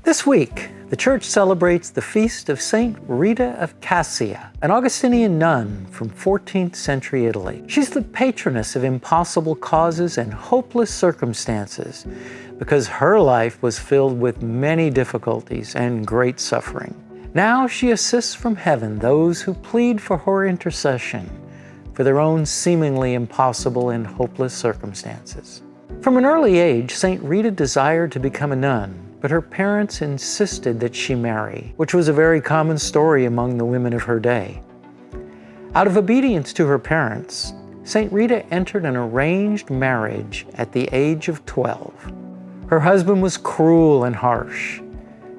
This week, the Church celebrates the feast of Saint Rita of Cassia, an Augustinian nun from 14th century Italy. She's the patroness of impossible causes and hopeless circumstances because her life was filled with many difficulties and great suffering. Now she assists from heaven those who plead for her intercession for their own seemingly impossible and hopeless circumstances. From an early age, Saint Rita desired to become a nun, but her parents insisted that she marry, which was a very common story among the women of her day. Out of obedience to her parents, Saint Rita entered an arranged marriage at the age of 12. Her husband was cruel and harsh.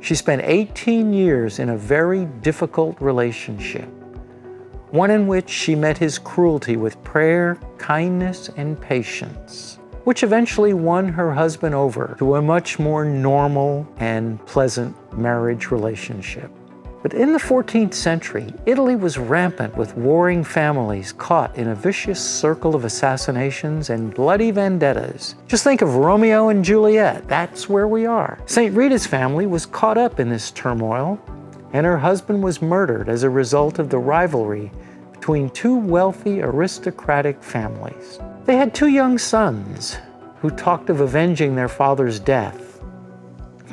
She spent 18 years in a very difficult relationship, one in which she met his cruelty with prayer, kindness, and patience, which eventually won her husband over to a much more normal and pleasant marriage relationship. But in the 14th century, Italy was rampant with warring families caught in a vicious circle of assassinations and bloody vendettas. Just think of Romeo and Juliet. That's where we are. Saint Rita's family was caught up in this turmoil, and her husband was murdered as a result of the rivalry between two wealthy aristocratic families. They had two young sons who talked of avenging their father's death,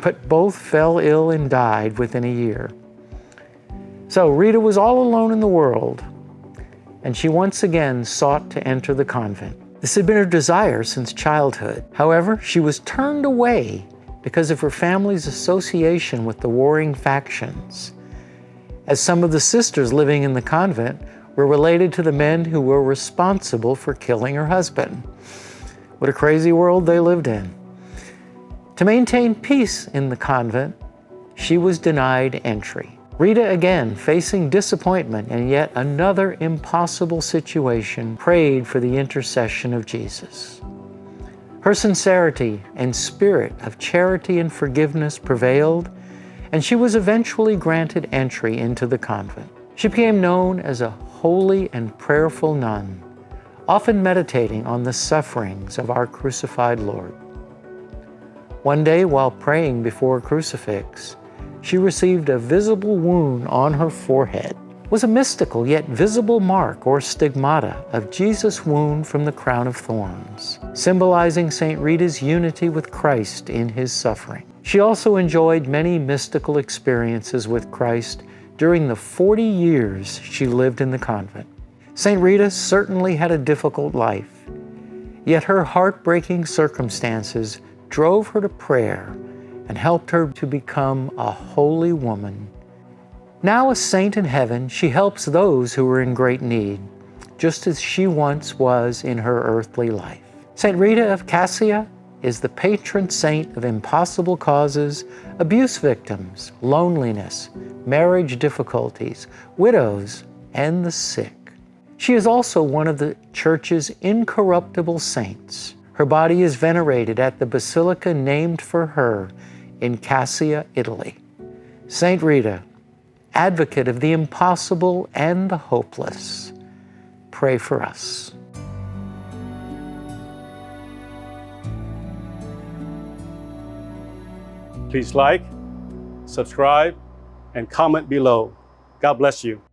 but both fell ill and died within a year. So Rita was all alone in the world, and she once again sought to enter the convent. This had been her desire since childhood. However, she was turned away because of her family's association with the warring factions, as some of the sisters living in the convent were related to the men who were responsible for killing her husband. What a crazy world they lived in. To maintain peace in the convent, she was denied entry. Rita, again facing disappointment and yet another impossible situation, prayed for the intercession of Jesus. Her sincerity and spirit of charity and forgiveness prevailed, and she was eventually granted entry into the convent. She became known as a holy and prayerful nun, often meditating on the sufferings of our crucified Lord. One day, while praying before a crucifix, she received a visible wound on her forehead. It was a mystical yet visible mark or stigmata of Jesus' wound from the crown of thorns, symbolizing Saint Rita's unity with Christ in his suffering. She also enjoyed many mystical experiences with Christ during the 40 years she lived in the convent. Saint Rita certainly had a difficult life, yet her heartbreaking circumstances drove her to prayer and helped her to become a holy woman. Now a saint in heaven, she helps those who are in great need, just as she once was in her earthly life. Saint Rita of Cassia is the patron saint of impossible causes, abuse victims, loneliness, marriage difficulties, widows, and the sick. She is also one of the Church's incorruptible saints. Her body is venerated at the basilica named for her in Cassia, Italy. Saint Rita, advocate of the impossible and the hopeless, pray for us. Please like, subscribe, and comment below. God bless you.